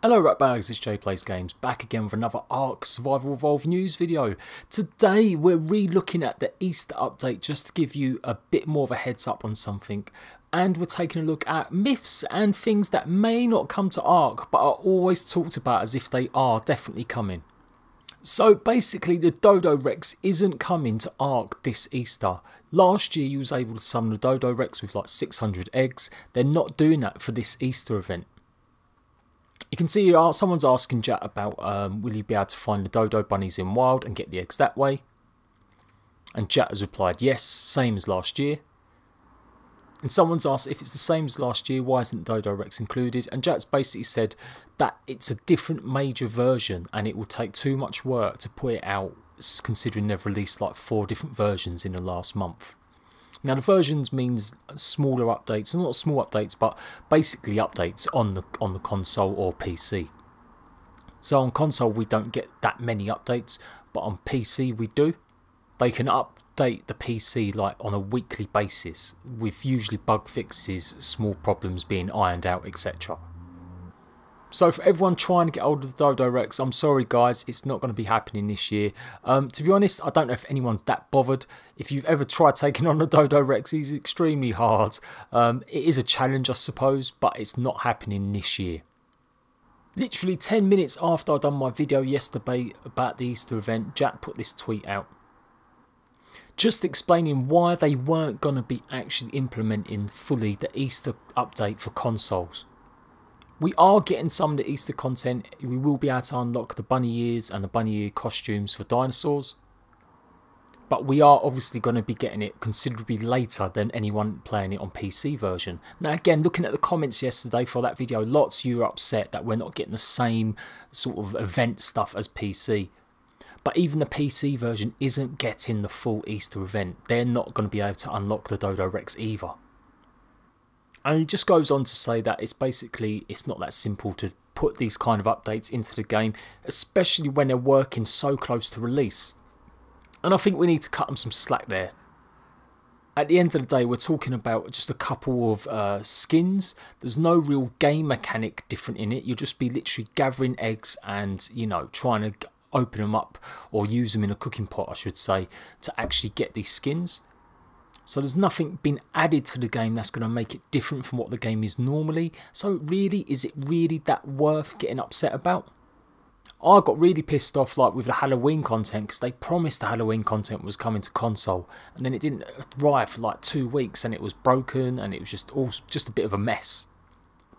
Hello ratbags, it's Jade PLAYSGAMES back again with another ARK Survival Evolved news video. Today we're re-looking at the Easter update just to give you a bit more of a heads up on something, and we're taking a look at myths and things that may not come to ARK but are always talked about as if they are definitely coming. So basically the DodoRex isn't coming to ARK this Easter. Last year you was able to summon the DodoRex with like 600 eggs. They're not doing that for this Easter event. You can see someone's asking chat about will you be able to find the dodo bunnies in wild and get the eggs that way, and chat has replied yes, same as last year. And someone's asked if it's the same as last year, why isn't DodoRex included, and chat's basically said that it's a different major version and it will take too much work to put it out, considering they've released like 4 different versions in the last month. Now the versions means smaller updates, not small updates, but basically updates on the console or PC. So on console we don't get that many updates, but on PC we do. They can update the PC like on a weekly basis, with usually bug fixes, small problems being ironed out, etc. So for everyone trying to get hold of the DodoRex, I'm sorry guys, it's not going to be happening this year. To be honest, I don't know if anyone's that bothered. If you've ever tried taking on the DodoRex, he's extremely hard. It is a challenge I suppose, but it's not happening this year. Literally 10 minutes after I'd done my video yesterday about the Easter event, Jack put this tweet out, just explaining why they weren't going to be actually implementing fully the Easter update for consoles. We are getting some of the Easter content. We will be able to unlock the bunny ears and the bunny ear costumes for dinosaurs. But we are obviously going to be getting it considerably later than anyone playing it on PC version. Now again, looking at the comments yesterday for that video, lots of you are upset that we're not getting the same sort of event stuff as PC. But even the PC version isn't getting the full Easter event. They're not going to be able to unlock the DodoRex either. And he just goes on to say that it's not that simple to put these kind of updates into the game, especially when they're working so close to release. And I think we need to cut them some slack there. At the end of the day, we're talking about just a couple of skins. There's no real game mechanic different in it. You'll just be literally gathering eggs and, you know, trying to open them up or use them in a cooking pot, I should say, to actually get these skins. So there's nothing been added to the game that's going to make it different from what the game is normally. So really, is it really that worth getting upset about? I got really pissed off like with the Halloween content, because they promised the Halloween content was coming to console, and then it didn't arrive for like 2 weeks, and it was broken, and it was just a bit of a mess.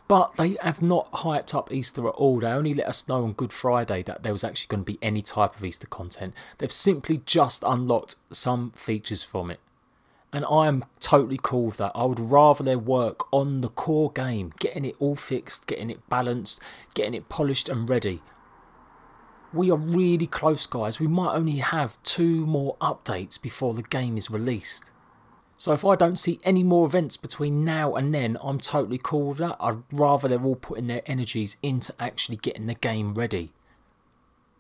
But they have not hyped up Easter at all. They only let us know on Good Friday that there was actually going to be any type of Easter content. They've simply just unlocked some features from it. And I am totally cool with that. I would rather their work on the core game, getting it all fixed, getting it balanced, getting it polished and ready. We are really close, guys. We might only have 2 more updates before the game is released. So if I don't see any more events between now and then, I'm totally cool with that. I'd rather they're all putting their energies into actually getting the game ready.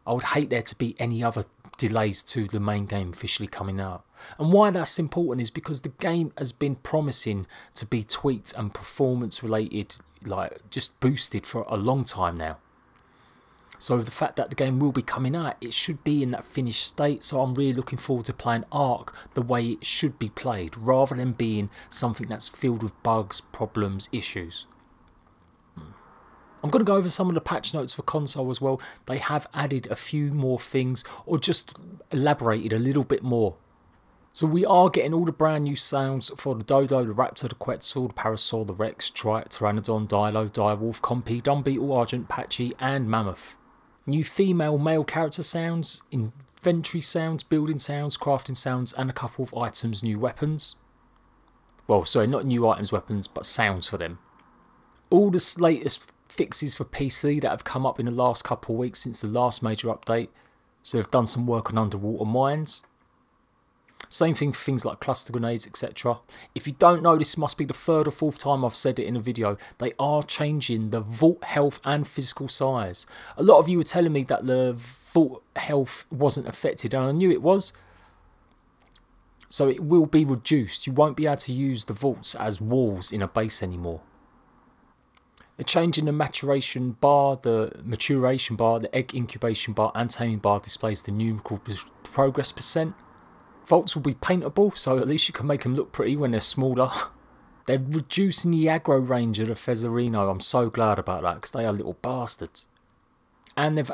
I would hate there to be any other delays to the main game officially coming out. And why that's important is because the game has been promising to be tweaked and performance related, like just boosted for a long time now. So the fact that the game will be coming out, it should be in that finished state. So I'm really looking forward to playing ARK the way it should be played, rather than being something that's filled with bugs, problems, issues. I'm going to go over some of the patch notes for console as well. They have added a few more things, or just elaborated a little bit more. So we are getting all the brand new sounds for the Dodo, the Raptor, the Quetzal, the Parasaur, the Rex, Trite, Pteranodon, Dilo, Direwolf, Compy, Dung-Beetle, Argent, Patchy and Mammoth. New female-male character sounds, inventory sounds, building sounds, crafting sounds, and a couple of items, new weapons. Well, sorry, not new items, weapons, but sounds for them. All the latest fixes for PC that have come up in the last couple of weeks since the last major update. So they've done some work on underwater mines. Same thing for things like cluster grenades, etc. If you don't know, this must be the 3rd or 4th time I've said it in a video. They are changing the vault health and physical size. A lot of you were telling me that the vault health wasn't affected, and I knew it was. So it will be reduced. You won't be able to use the vaults as walls in a base anymore. A change in the maturation bar, the egg incubation bar and taming bar displays the numerical progress percent. Vaults will be paintable, so at least you can make them look pretty when they're smaller. They're reducing the aggro range of the Fezzarino. I'm so glad about that because they are little bastards. And they've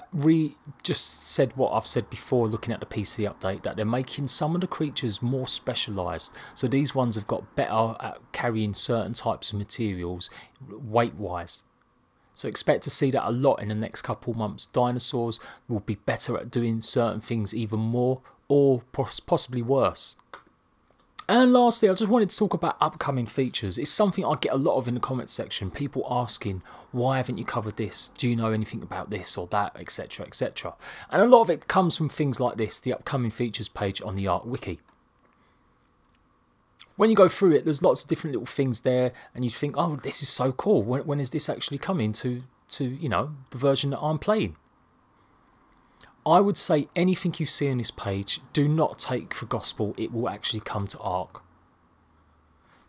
just said what I've said before looking at the PC update, that they're making some of the creatures more specialised. So these ones have got better at carrying certain types of materials weight wise. So expect to see that a lot in the next couple months. Dinosaurs will be better at doing certain things even more or possibly worse. And lastly, I just wanted to talk about upcoming features. It's something I get a lot of in the comments section. People asking, why haven't you covered this? Do you know anything about this or that, etc, etc. And a lot of it comes from things like this, the upcoming features page on the ARK wiki. When you go through it, there's lots of different little things there, and you think, oh, this is so cool. When is this actually coming to you know, the version that I'm playing? I would say anything you see on this page, do not take for gospel it will actually come to ARK.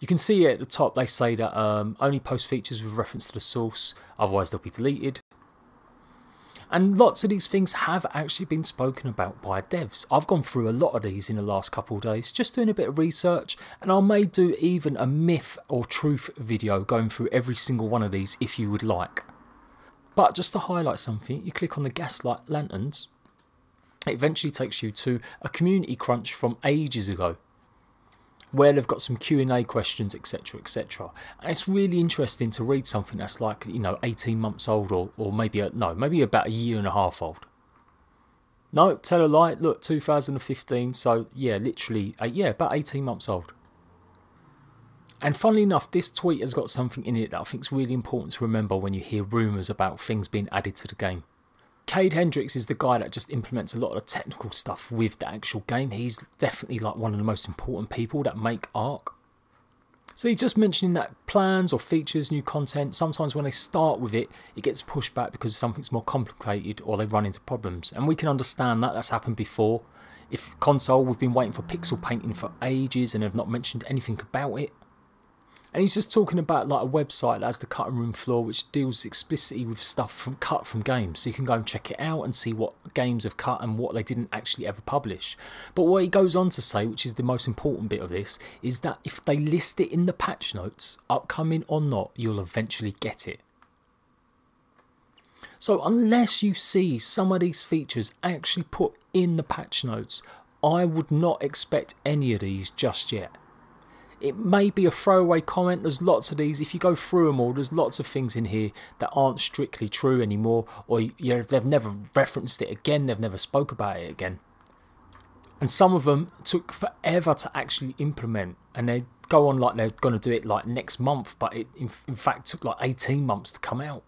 You can see at the top they say that only post features with reference to the source, otherwise they'll be deleted. And lots of these things have actually been spoken about by devs. I've gone through a lot of these in the last couple of days, just doing a bit of research, and I may do even a myth or truth video going through every single one of these if you would like. But just to highlight something, you click on the gaslight lanterns. It eventually takes you to a community crunch from ages ago where they've got some Q&A questions, etc, etc. And it's really interesting to read something that's like, you know, 18 months old or maybe, maybe about a year and a half old. No, tell a lie, look, 2015, so yeah, literally, about 18 months old. And funnily enough, this tweet has got something in it that I think is really important to remember when you hear rumours about things being added to the game. Cade Hendricks is the guy that just implements a lot of the technical stuff with the actual game. He's definitely like one of the most important people that make ARK. So he's just mentioning that plans or features, new content, sometimes when they start with it, it gets pushed back because something's more complicated or they run into problems. And we can understand that, that's happened before. If console, we've been waiting for pixel painting for ages and have not mentioned anything about it. And he's just talking about like a website that has the cutting room floor which deals explicitly with stuff cut from games. So you can go and check it out and see what games have cut and what they didn't actually ever publish. But what he goes on to say, which is the most important bit of this, is that if they list it in the patch notes, upcoming or not, you'll eventually get it. So unless you see some of these features actually put in the patch notes, I would not expect any of these just yet. It may be a throwaway comment, there's lots of these, if you go through them all, there's lots of things in here that aren't strictly true anymore, or they've never referenced it again, they've never spoke about it again. And some of them took forever to actually implement, and they go on like they're going to do it like next month, but it in fact took like 18 months to come out.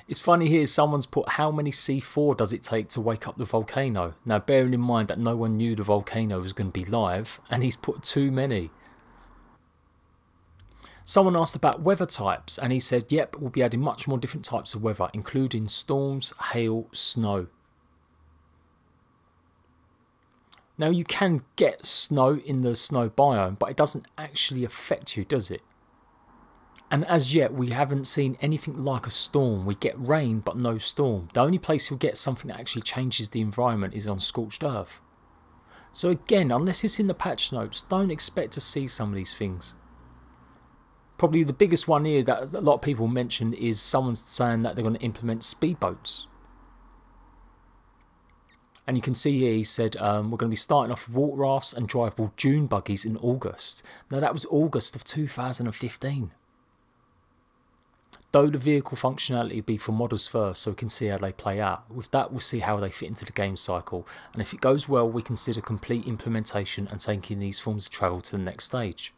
It's funny here, someone's put how many C4 does it take to wake up the volcano? Now bearing in mind that no one knew the volcano was going to be live, and he's put too many. Someone asked about weather types and he said, yep, we'll be adding much more different types of weather, including storms, hail, snow. Now you can get snow in the snow biome, but it doesn't actually affect you, does it? And as yet, we haven't seen anything like a storm. We get rain, but no storm. The only place you'll get something that actually changes the environment is on Scorched Earth. So again, unless it's in the patch notes, don't expect to see some of these things. Probably the biggest one here that a lot of people mention is someone's saying that they're going to implement speedboats. And you can see here he said, we're going to be starting off with water rafts and drivable dune buggies in August. Now that was August of 2015. Though the vehicle functionality will be for modders first, so we can see how they play out. With that, we'll see how they fit into the game cycle. And if it goes well, we consider complete implementation and taking these forms of travel to the next stage.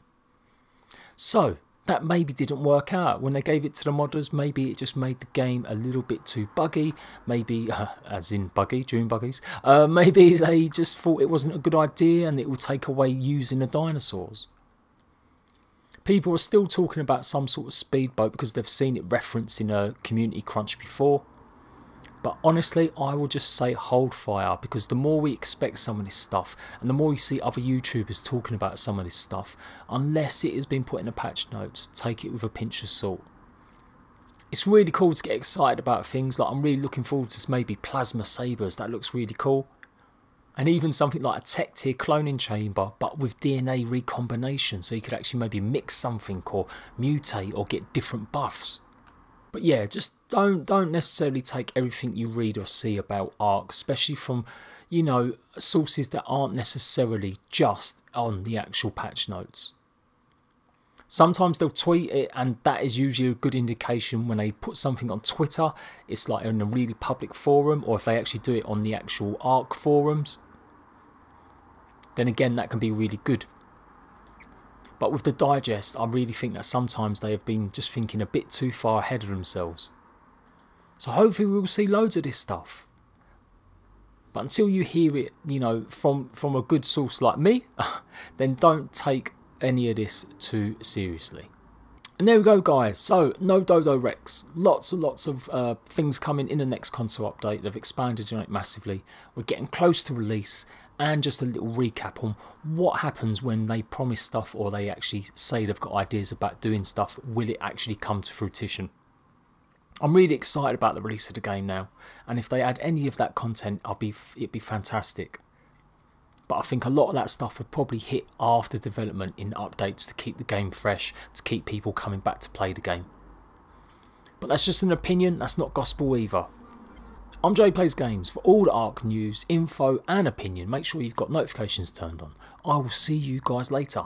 So, that maybe didn't work out. When they gave it to the modders, maybe it just made the game a little bit too buggy. Maybe, as in buggy, dune buggies. Maybe they just thought it wasn't a good idea and it would take away using the dinosaurs. People are still talking about some sort of speedboat because they've seen it referenced in a community crunch before. But honestly, I will just say hold fire, because the more we expect some of this stuff and the more you see other YouTubers talking about some of this stuff, unless it has been put in the patch notes, take it with a pinch of salt. It's really cool to get excited about things. Like, I'm really looking forward to maybe plasma sabers. That looks really cool. And even something like a tech tier cloning chamber, but with DNA recombination, so you could actually maybe mix something or mutate or get different buffs. But yeah, just don't necessarily take everything you read or see about ARK, especially from, you know, sources that aren't necessarily just on the actual patch notes. Sometimes they'll tweet it, and that is usually a good indication. When they put something on Twitter, it's like in a really public forum, or if they actually do it on the actual ARK forums, then again that can be really good. But with the digest, I really think that sometimes they have been just thinking a bit too far ahead of themselves. So hopefully we'll see loads of this stuff. But until you hear it, you know, from a good source like me, then don't take any of this too seriously. And there we go, guys. So no DodoRex, lots and lots of things coming in the next console update. They've expanded on it massively. We're getting close to release, and just a little recap on what happens when they promise stuff or they actually say they've got ideas about doing stuff. Will it actually come to fruition? I'm really excited about the release of the game now, and if they add any of that content, it'd be fantastic. But I think a lot of that stuff would probably hit after development in updates to keep the game fresh, to keep people coming back to play the game. But that's just an opinion, that's not gospel either. I'm Jade Plays Games. For all the ARK news, info and opinion, make sure you've got notifications turned on. I will see you guys later.